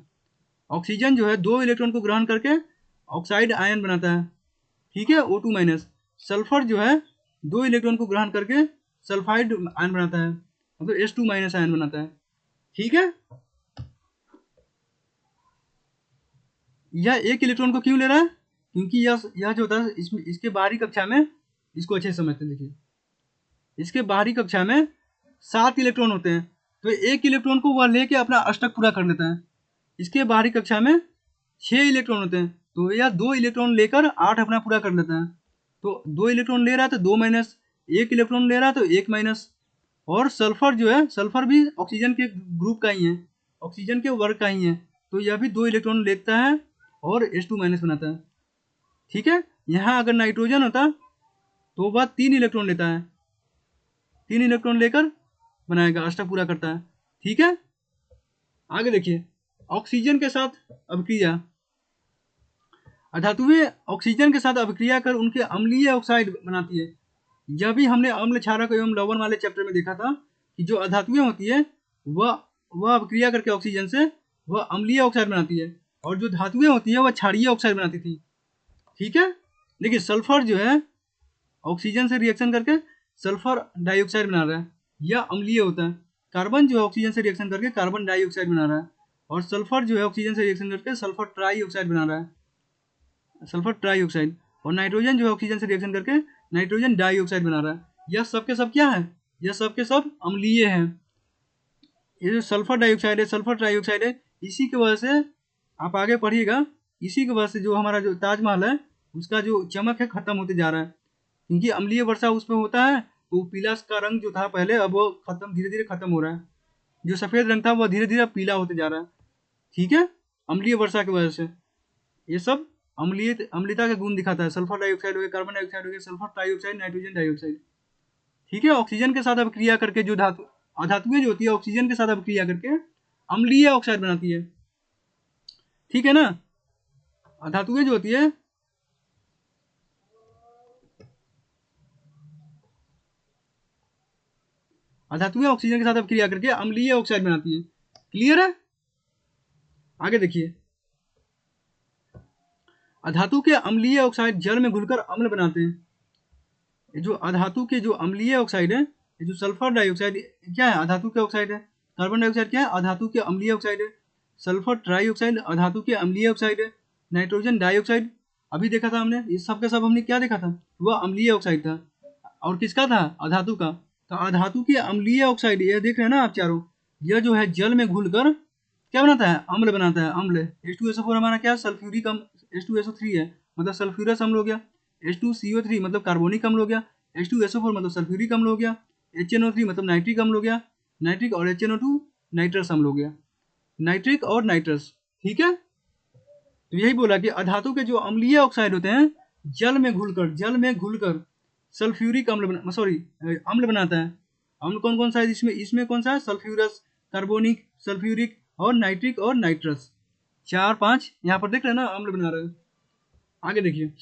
ऑक्सीजन जो है 2 इलेक्ट्रॉन को ग्रहण करके ऑक्साइड आयन बनाता है। ठीक है, O2 माइनस। सल्फर जो है 2 इलेक्ट्रॉन को ग्रहण करके सल्फाइड आयन बनाता है, मतलब H2 माइनस आयन बनाता है। ठीक है, यह एक इलेक्ट्रॉन को क्यों ले रहा है, क्योंकि यह जो होता है इसके बाहरी कक्षा में, इसको अच्छे से समझते हैं। देखिए इसके बाहरी कक्षा में 7 इलेक्ट्रॉन होते हैं, तो एक इलेक्ट्रॉन को वह लेके अपना अष्टक पूरा कर लेता है। इसके बाहरी कक्षा में 6 इलेक्ट्रॉन होते हैं, तो यह 2 इलेक्ट्रॉन लेकर 8 अपना पूरा कर लेता है। तो 2 इलेक्ट्रॉन ले रहा है तो 2 माइनस, 1 इलेक्ट्रॉन ले रहा है तो 1 माइनस। और सल्फर जो है, सल्फर भी ऑक्सीजन के ग्रुप का ही है, ऑक्सीजन के वर्ग का ही है, तो यह भी 2 इलेक्ट्रॉन लेता है और H2 माइनस बनाता है। ठीक है, यहाँ अगर नाइट्रोजन होता तो वह 3 इलेक्ट्रॉन लेता है, 3 इलेक्ट्रॉन लेकर बनाएगा, अष्टक पूरा करता है। ठीक है, आगे देखिए ऑक्सीजन के साथ अभिक्रिया। अधातुएं ऑक्सीजन के साथ अभिक्रिया कर उनके अम्लीय ऑक्साइड बनाती है। यह भी हमने अम्ल क्षारक एवं लवण वाले चैप्टर में देखा था कि जो अधातुएं होती है वह अभिक्रिया करके ऑक्सीजन से वह अम्लीय ऑक्साइड बनाती है, और जो धातुएं होती है वह क्षारीय ऑक्साइड बनाती थी। ठीक है, देखिए सल्फर जो है ऑक्सीजन से रिएक्शन करके सल्फर डाइऑक्साइड बना रहा है, यह अम्लीय होता है। कार्बन जो है ऑक्सीजन से रिएक्शन करके कार्बन डाइऑक्साइड बना रहा है, और सल्फर जो है ऑक्सीजन से रिएक्शन करके सल्फर ट्राइऑक्साइड बना रहा है, सल्फर ट्राइऑक्साइड। और नाइट्रोजन जो है ऑक्सीजन से रिएक्शन करके नाइट्रोजन डाइऑक्साइड बना रहा है। यह सब के सब क्या है, यह सब के सब अम्लीय हैं। ये जो सल्फर डाइऑक्साइड है, सल्फर ट्राइऑक्साइड है, इसी की वजह से आप आगे पढ़िएगा, इसी की वजह से जो हमारा जो ताजमहल है उसका जो चमक है खत्म होते जा रहा है, क्योंकि अम्लीय वर्षा उसमें होता है, तो पीला का रंग जो था पहले अब वो खत्म, धीरे धीरे खत्म हो रहा है। जो सफ़ेद रंग था वह धीरे धीरे पीला होते जा रहा है। ठीक है, अम्लीय वर्षा की वजह से ये सब अम्लीयता के गुण दिखाता है। सल्फर डाइऑक्साइड हो गया, कार्बन डाइऑक्साइड हो गया, सल्फर ट्राइऑक्साइड, नाइट्रोजन डाइऑक्साइड। ठीक है, ऑक्सीजन के साथ अभिक्रिया करके जो धातुएं जो होती है ऑक्सीजन के साथ अभिक्रिया करके अम्लीय ऑक्साइड बनाती है। ठीक है ना, धातुएं जो होती है धातुएं ऑक्सीजन के साथ अभिक्रिया करके अम्लीय ऑक्साइड बनाती है। क्लियर है, आगे देखिए अधातु के अम्लीय ऑक्साइड जल में घुलकर अम्ल बनाते हैं। जो अधातु के जो अम्लीय ऑक्साइड है, ये जो सल्फर डाइऑक्साइड क्या है, अधातु के ऑक्साइड है। कार्बन डाइऑक्साइड क्या है, अधातु के अम्लीय ऑक्साइड है। सल्फर ट्राइऑक्साइड अधातु के अम्लीय ऑक्साइड है। नाइट्रोजन डाइऑक्साइड अभी देखा था हमने, इस सब का सब हमने क्या देखा था, वह अम्लीय ऑक्साइड था, और किसका था, अधातु का। तो अधातु के अम्लीय ऑक्साइड ये देख रहे हैं ना आप चारों, यह जो है जल में घुलकर क्या बनाता है, अम्ल बनाता है। अम्ल H2SO4 हमारा क्या, सल्फ्यूरिक अम्ल। H2SO3 है मतलब सल्फ्यूरस अम्ल हो गया। H2CO3 मतलब कार्बोनिक अम्ल हो गया। H2SO4 मतलब सल्फ्यूरिक अम्ल हो गया। HNO3 मतलब नाइट्रिक अम्ल हो गया। नाइट्रिक और HNO2 नाइट्रस अम्ल हो गया, नाइट्रिक और नाइट्रस। ठीक है, तो यही बोला कि अधातु के जो अम्लीय ऑक्साइड होते हैं जल में घुलकर सल्फ्यूरिक अम्ल बनाता है। अम्ल कौन कौन सा है इसमें कौन सा है, सल्फ्यूरस, कार्बोनिक, सल्फ्यूरिक और नाइट्रिक और नाइट्रस। 4 5 यहाँ पर देख रहे हैं ना, अम्ल बना रहे हैं। आगे देखिए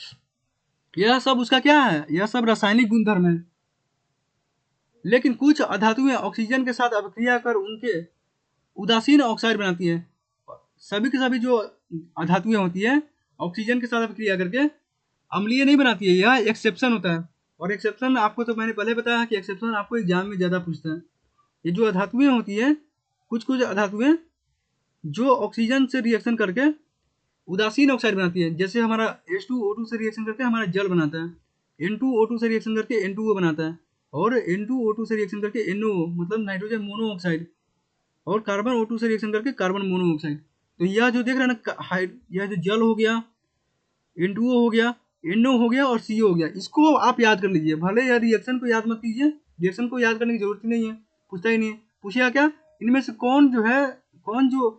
यह सब उसका क्या है, यह सब रासायनिक गुणधर्म है। लेकिन कुछ अधातुएं ऑक्सीजन के साथ अभिक्रिया कर उनके उदासीन ऑक्साइड बनाती है। सभी के सभी जो अधातुएं होती है ऑक्सीजन के साथ अभिक्रिया करके अम्लीय नहीं बनाती है, यह एक्सेप्शन होता है। और एक्सेप्शन आपको तो मैंने पहले बताया कि एक्सेप्शन आपको एग्जाम में ज़्यादा पूछता है। ये जो अधातुएं होती है, कुछ कुछ अधातुएं जो ऑक्सीजन से रिएक्शन करके उदासीन ऑक्साइड बनाती है, जैसे हमारा H2O2 से रिएक्शन करके हमारा जल बनाता है, N2O2 से रिएक्शन करके N2O बनाता है, और N2O2 से रिएक्शन करके NO मतलब नाइट्रोजन मोनोऑक्साइड, और कार्बन O2 से रिएक्शन करके कार्बन मोनोऑक्साइड। तो यह जो देख रहे हैं ना, यह जो जल हो गया, N2O हो गया, NO हो गया और CO हो गया, इसको आप याद कर लीजिए। भले यह रिएक्शन को याद मत कीजिए, रिएक्शन को याद करने की जरूरत ही नहीं है, पूछता ही नहीं है। पूछेगा क्या, इनमें से कौन जो है, कौन जो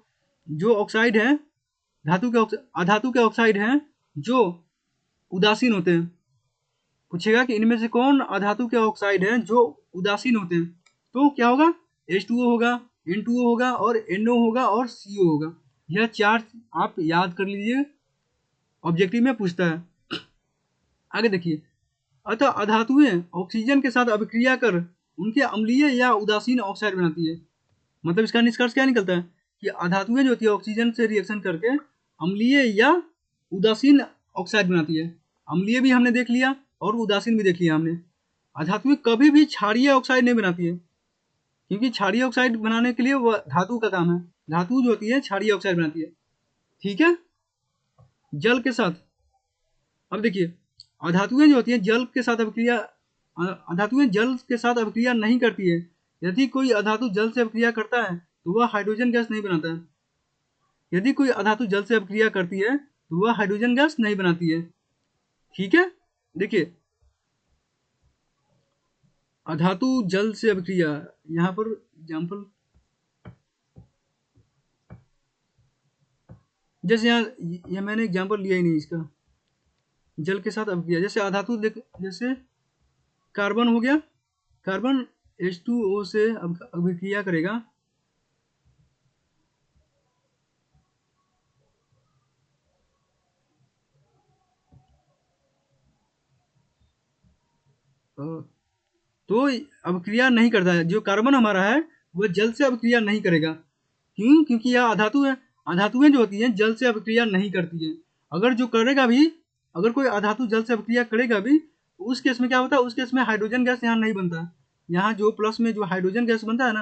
जो ऑक्साइड है, अधातु के ऑक्साइड हैं जो उदासीन होते हैं। पूछेगा कि इनमें से कौन अधातु के ऑक्साइड हैं जो उदासीन होते हैं, तो क्या होगा, H2O होगा, N2O होगा और NO होगा और CO होगा। यह चार आप याद कर लीजिए, ऑब्जेक्टिव में पूछता है। आगे देखिए, अतः अधातुएं ऑक्सीजन के साथ अभिक्रिया कर उनके अम्लीय या उदासीन ऑक्साइड बनाती है। मतलब इसका निष्कर्ष क्या निकलता है कि अधातुएं जो होती है ऑक्सीजन से रिएक्शन करके अम्लीय या उदासीन ऑक्साइड बनाती है। अम्लीय भी हमने देख लिया और उदासीन भी देख लिया हमने। अधातुएं कभी भी क्षारीय ऑक्साइड नहीं बनाती है, क्योंकि क्षारीय ऑक्साइड बनाने के लिए वह धातु का काम है। धातु जो होती है क्षारीय ऑक्साइड बनाती है। ठीक है, जल के साथ, अब देखिए, अधातुएं जो होती हैं जल के साथ अभिक्रिया, अधातुएं जल के साथ अभिक्रिया नहीं करती है। यदि कोई अधातु जल से अभिक्रिया करता है तो वह हाइड्रोजन गैस नहीं बनाता है। यदि कोई अधातु जल से अभिक्रिया करती है तो वह हाइड्रोजन गैस नहीं बनाती है। ठीक है, देखिए, अधातु जल से अभिक्रिया, यहाँ पर एग्जाम्पल, जैसे यहाँ ये मैंने एग्जाम्पल लिया ही नहीं इसका, जल के साथ अभिक्रिया, जैसे अधातु जैसे कार्बन हो गया, कार्बन H2O से अभिक्रिया करेगा, तो अभिक्रिया नहीं करता है। जो कार्बन हमारा है वह जल से अभिक्रिया नहीं करेगा। क्यों, क्योंकि यह अधातु है। अधातुएं जो होती हैं जल से अभिक्रिया नहीं करती है। अगर जो करेगा भी, अगर कोई अधातु जल से अभिक्रिया करेगा भी, तो उस केस में क्या होता है, उस केस में हाइड्रोजन गैस यहाँ नहीं बनता। यहाँ जो प्लस में जो हाइड्रोजन गैस बनता है ना,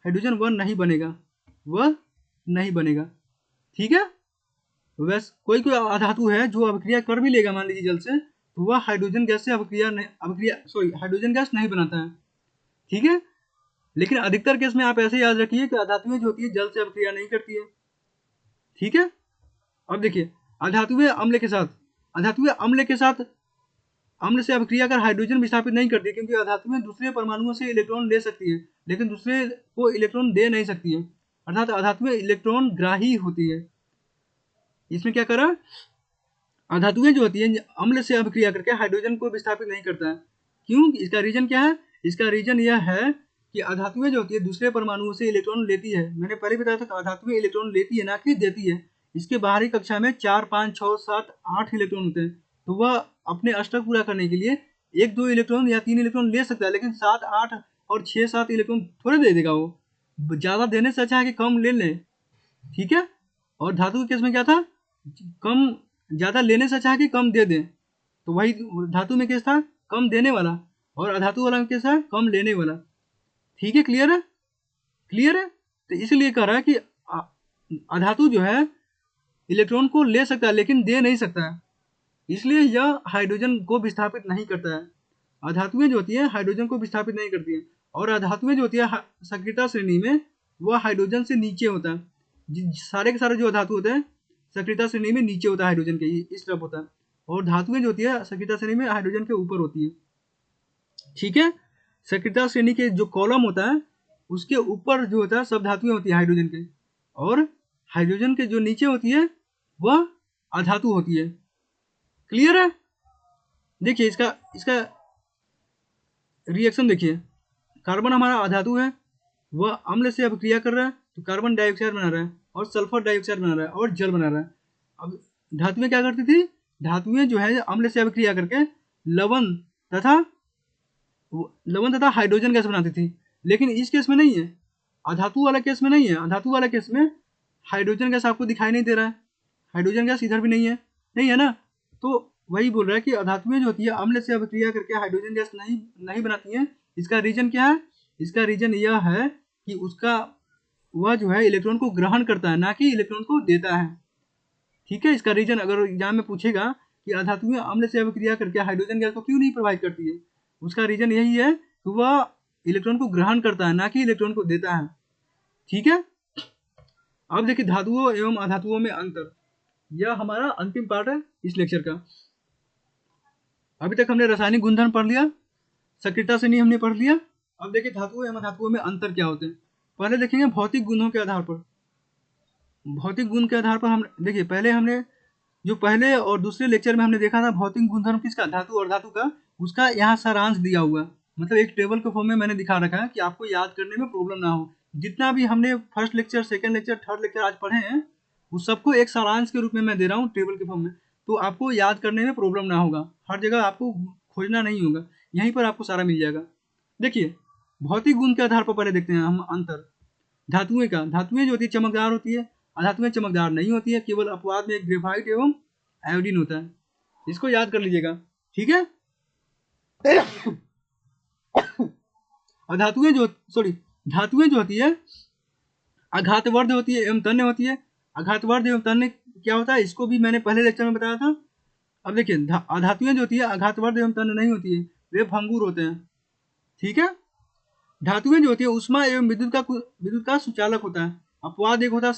हाइड्रोजन वह नहीं बनेगा, वह नहीं बनेगा। ठीक है, वैसे कोई कोई अधातु है जो अभिक्रिया कर भी लेगा मान लीजिए जल से, तो वह हाइड्रोजन गैस से हाइड्रोजन गैस नहीं बनाता है। ठीक है, लेकिन अधिकतर केस में आप ऐसे याद रखिए कि अधातुएं जो होती है जल से अभिक्रिया नहीं करती है। ठीक है, अब देखिए, अधातुएं अम्ल के साथ, अधातुएं अम्ल के साथ, अम्ल से अभिक्रिया कर हाइड्रोजन विस्थापित नहीं करती, क्योंकि अधातुएं दूसरे परमाणुओं से इलेक्ट्रॉन ले सकती है लेकिन दूसरे को इलेक्ट्रॉन दे नहीं सकती है। अर्थात अधातुएं इलेक्ट्रॉन ग्राही होती है। इसमें क्या करा, अधातुएं जो होती है अम्ल से अभिक्रिया करके हाइड्रोजन को विस्थापित नहीं करता है। क्यों, इसका रीजन क्या है, इसका रीजन यह है कि अधातुएं जो होती है दूसरे परमाणुओं से इलेक्ट्रॉन लेती है। मैंने पहले बताया था कि अधातुएं इलेक्ट्रॉन लेती है, ना कि देती है। इसके बाहरी कक्षा में 4, 5, 6, 7, 8 इलेक्ट्रॉन होते हैं, तो वह अपने अष्टक पूरा करने के लिए 1, 2 इलेक्ट्रॉन या 3 इलेक्ट्रॉन ले सकता है, लेकिन 7, 8 और 6, 7 इलेक्ट्रॉन थोड़े दे देगा वो। ज़्यादा देने से अच्छा है कि कम ले ले। ठीक है, और धातु के केस में क्या था, कम, ज़्यादा लेने से अच्छा है कि कम दे दें। तो वही धातु में केस था कम देने वाला, और अधातु वाला में केस है कम लेने वाला। ठीक है, क्लियर है, क्लियर है। तो इसलिए कह रहा है कि अधातु जो है इलेक्ट्रॉन को ले सकता है लेकिन दे नहीं सकता है, इसलिए यह हाइड्रोजन को विस्थापित नहीं करता है। अधातुएं जो होती है हाइड्रोजन को विस्थापित नहीं करती है, और अधातुएं जो होती है सक्रियता श्रेणी में वह हाइड्रोजन से नीचे होता है। सारे के सारे जो धातु होते हैं सक्रियता श्रेणी में नीचे होता है, हाइड्रोजन के इस तरफ होता है, और धातुएं जो होती है सक्रियता श्रेणी में हाइड्रोजन के ऊपर होती है। ठीक है, सक्रियता श्रेणी के जो कॉलम होता है उसके ऊपर जो होता है सब धातुएं होती है हाइड्रोजन के, और हाइड्रोजन के जो नीचे होती है वह अधातु होती है। क्लियर है, देखिए इसका इसका रिएक्शन देखिए, कार्बन हमारा अधातु है, वह अम्ल से अभिक्रिया कर रहा है तो कार्बन डाइऑक्साइड बना रहा है और सल्फर डाइऑक्साइड बना रहा है और जल बना रहा है। अब धातुएं क्या करती थी, धातुएं जो है अम्ल से अभिक्रिया करके लवण तथा हाइड्रोजन गैस बनाती थी, लेकिन इस केस में नहीं है, अधातु वाला केस में नहीं है। अधातु वाला केस में हाइड्रोजन गैस आपको दिखाई नहीं दे रहा है, हाइड्रोजन गैस इधर भी नहीं है ना। तो वही बोल रहा है कि अधातुएं जो होती है अम्ल से अभिक्रिया करके हाइड्रोजन गैस नहीं बनाती हैं। इसका रीजन क्या है? इसका रीजन यह है कि उसका वह जो है इलेक्ट्रॉन को ग्रहण करता है, ना कि इलेक्ट्रॉन को देता है। ठीक है, इसका रीजन अगर एग्जाम में पूछेगा कि अधातुएं अम्ल से अभिक्रिया करके हाइड्रोजन गैस को क्यों नहीं प्रोवाइड करती है, उसका रीजन यही है कि वह इलेक्ट्रॉन को ग्रहण करता है, ना कि इलेक्ट्रॉन को देता है। ठीक है, अब देखिए धातुओं एवं अधातुओं में अंतर, यह हमारा अंतिम पार्ट है इस लेक्चर का। अभी तक हमने रासायनिक गुणधर्म पढ़ लिया, सक्रियता श्रेणी हमने पढ़ लिया। अब देखिए धातुओं एवं अधातुओं में अंतर क्या होते हैं। पहले देखेंगे भौतिक गुणों के आधार पर। भौतिक गुण के आधार पर हम देखिए, पहले हमने जो पहले और दूसरे लेक्चर में हमने देखा था भौतिक गुणधर्म किसका, धातु और धातु का, उसका यहाँ सारांश दिया हुआ, मतलब एक टेबल के फॉर्म में मैंने दिखा रखा है कि आपको याद करने में प्रॉब्लम ना हो। जितना भी हमने first lecture, second lecture, third lecture आज पढ़े हैं, उस सबको एक सारांश के रूप में मैं दे रहा हूँ टेबल के फॉर्म में, तो आपको याद करने में प्रॉब्लम ना होगा, हर जगह आपको खोजना नहीं होगा, यहीं पर आपको सारा मिल जाएगा। देखिए भौतिक गुण के आधार पर पहले देखते हैं हम अंतर धातुएं का। धातुएं जो होती है चमकदार होती है, अधातुएं चमकदार नहीं होती है, केवल अपवाद में एक ग्रेफाइट एवं आयोडीन होता है, इसको याद कर लीजिएगा। ठीक है, धातुएं जो होती है आघातवर्ध होती है एवं तन्य होती है। आघातवर्ध एवं तन्य क्या होता है, इसको भी मैंने पहले लेक्चर में बताया था। अब देखिए धातुएं जो होती है आघातवर्ध एवं तन्य नहीं होती है, वे भंगुर होते हैं। ठीक है, धातुएं जो होती है उष्मा एवं विद्युत का सुचालक होता है। अपवाद एक होता है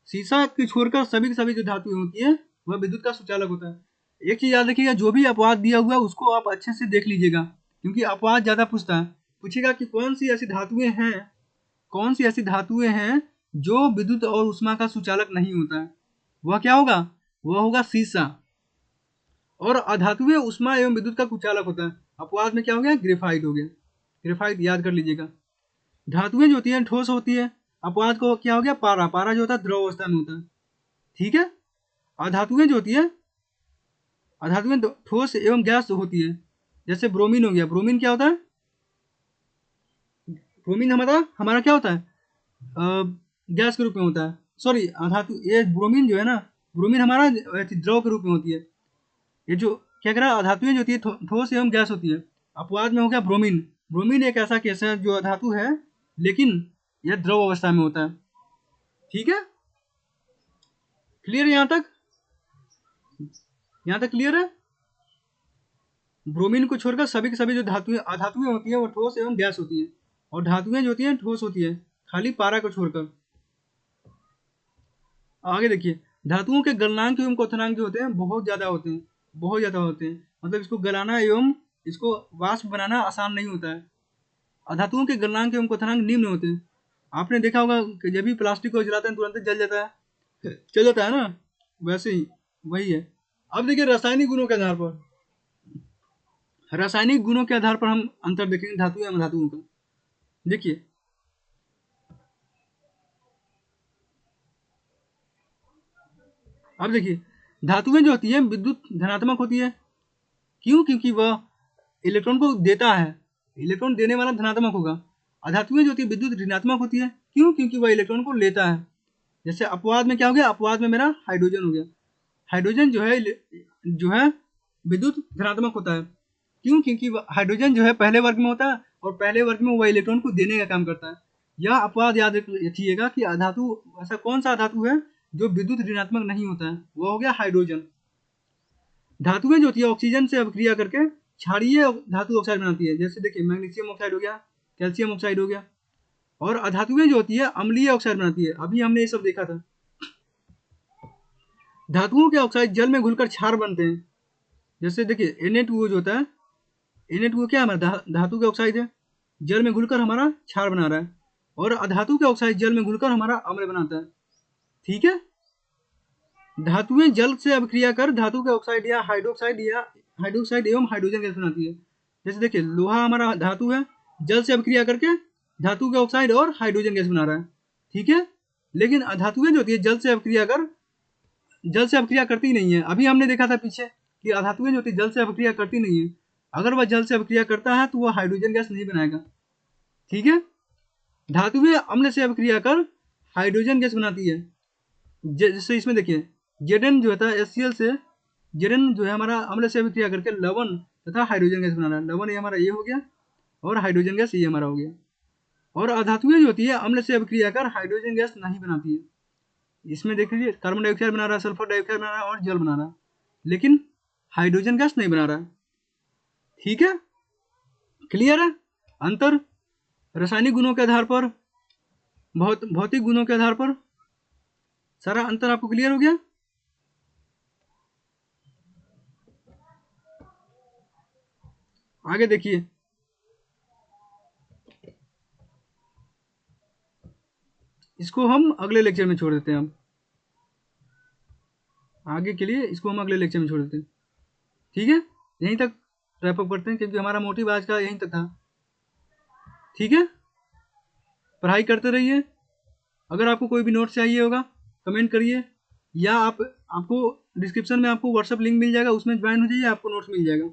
शीशा की छोड़कर सभी जो धातुएं होती है वह विद्युत का सुचालक होता है। एक चीज याद रखिएगा, जो भी अपवाद दिया हुआ है उसको आप अच्छे से देख लीजिएगा, क्योंकि अपवाद ज्यादा पूछेगा कि कौन सी ऐसी धातुएं हैं जो विद्युत और उष्मा का सुचालक नहीं होता है, वह क्या होगा, वह होगा शीशा। और अधातुएं उष्मा एवं विद्युत का कुचालक होता है। अपवाद में क्या हो गया, ग्रेफाइट हो गया, ग्रेफाइट याद कर लीजिएगा। धातुएं जो होती है ठोस होती है, अपवाद को क्या हो गया, पारा जो होता है द्रव अवस्था में होता है। ठीक है, अधातुएं जो होती है अधातुएं ठोस एवं गैस होती है, जैसे ब्रोमीन हो गया। ब्रोमीन क्या होता है, ब्रोमीन हमारा क्या होता है, गैस के रूप में होता है। सॉरी, अधातु ये ब्रोमीन जो है ना, ब्रोमीन हमारा द्रव के रूप में होती है। ये जो क्या करा, अधातुएं जो होती है ठोस एवं गैस होती है। अपवाद में हो गया ब्रोमीन एक ऐसा केस है जो अधातु है लेकिन यह द्रव अवस्था में होता है। ठीक है, क्लियर है यहाँ तक क्लियर है। ब्रोमीन को छोड़कर सभी के सभी जो अधातुएं होती है वो ठोस एवं गैस होती है, और धातुएं जो होती हैं ठोस होती है, खाली पारा को छोड़कर। आगे देखिए, धातुओं के गलनांक एवं क्वथनांक जो होते हैं बहुत ज्यादा होते हैं, मतलब इसको गलाना एवं इसको वाष्प बनाना आसान नहीं होता है। अधातुओं के गलनांक एवं क्वथनांक निम्न होते हैं। आपने देखा होगा कि जब भी प्लास्टिक को जलाते हैं तुरंत जल जाता है ना, वैसे ही वही है। अब देखिए रासायनिक गुणों के आधार पर हम अंतर देखेंगे धातु एवं अधातुओं का। देखिए अब देखिए, धातुएं जो होती है विद्युत धनात्मक होती है, क्यों, क्योंकि वह इलेक्ट्रॉन को देता है, इलेक्ट्रॉन देने वाला धनात्मक होगा। अधातुएं जो होती है विद्युत ऋणात्मक होती है, क्यों, क्योंकि वह इलेक्ट्रॉन को लेता है। जैसे अपवाद में क्या हो गया, अपवाद में मेरा हाइड्रोजन हो गया। हाइड्रोजन जो है विद्युत धनात्मक होता है, क्यों, क्योंकि हाइड्रोजन जो है पहले वर्ग में होता है और पहले वर्ग में वह इलेक्ट्रॉन को देने का काम करता है। यह अपवाद याद रखिएगा कि अधातु ऐसा कौन सा धातु है जो विद्युत ऋणात्मक नहीं होता है, वह हो गया हाइड्रोजन। धातुएं जो होती है ऑक्सीजन से अभिक्रिया करके क्षारीय धातु ऑक्साइड बनाती है, जैसे देखिए मैग्नीशियम ऑक्साइड हो गया, कैल्शियम ऑक्साइड हो गया। और अधातुएं जो होती है अम्लीय ऑक्साइड बनाती है, अभी हमने ये सब देखा था। धातुओं के ऑक्साइड जल में घुलकर क्षार बनते हैं, जैसे देखिए Na2O जो होता है, Na2O क्या हमारा धातु के ऑक्साइड है, जल में घुलकर हमारा क्षार बना रहा है, और अधातु के ऑक्साइड जल में घुलकर हमारा अम्ल बनाता है। ठीक है, धातुएं जल से अभिक्रिया कर धातु के ऑक्साइड या हाइड्रोक्साइड एवं हाइड्रोजन गैस बनाती है। जैसे देखिए लोहा हमारा धातु है, जल से अभिक्रिया करके धातु के ऑक्साइड और हाइड्रोजन गैस बना रहा है। ठीक है, लेकिन अधातुएं जो होती है जल से अभिक्रिया कर जल से अभिक्रिया करती नहीं है। अभी हमने देखा था पीछे कि अधातुएं जो होती है जल से अभिक्रिया करती नहीं है। अगर वह जल से अभिक्रिया करता है तो वह हाइड्रोजन गैस नहीं बनाएगा। ठीक है, धातुएं अम्ल से अभिक्रिया कर हाइड्रोजन गैस बनाती है। जैसे इसमें देखिए Zn जो था HCl से, Zn जो है हमारा अम्ल से अभिक्रिया करके लवण तथा हाइड्रोजन गैस बना रहा है। लवण ये हमारा ये हो गया और हाइड्रोजन गैस ये हमारा हो गया। और अधातुएं जो होती है अम्ल से अभिक्रिया कर हाइड्रोजन गैस नहीं बनाती है। इसमें देख लीजिए कार्बन डाइऑक्साइड बना रहा है, सल्फर डाइऑक्साइड बना रहा है और जल बना रहा है, लेकिन हाइड्रोजन गैस नहीं बना रहा है। ठीक है, क्लियर है? अंतर रासायनिक गुणों के आधार पर, भौतिक गुणों के आधार पर सारा अंतर आपको क्लियर हो गया? आगे देखिए, इसको हम अगले लेक्चर में छोड़ देते हैं। अब आगे के लिए इसको हम अगले लेक्चर में छोड़ देते हैं। ठीक है, यहीं तक रैप अप करते हैं क्योंकि हमारा मोटिव आज का यहीं तक था। ठीक है, पढ़ाई करते रहिए। अगर आपको कोई भी नोट्स चाहिए होगा कमेंट करिए, या आपको डिस्क्रिप्शन में आपको व्हाट्सएप लिंक मिल जाएगा, उसमें ज्वाइन हो जाइए, आपको नोट्स मिल जाएगा।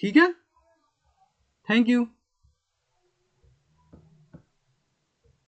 ठीक है, थैंक यू।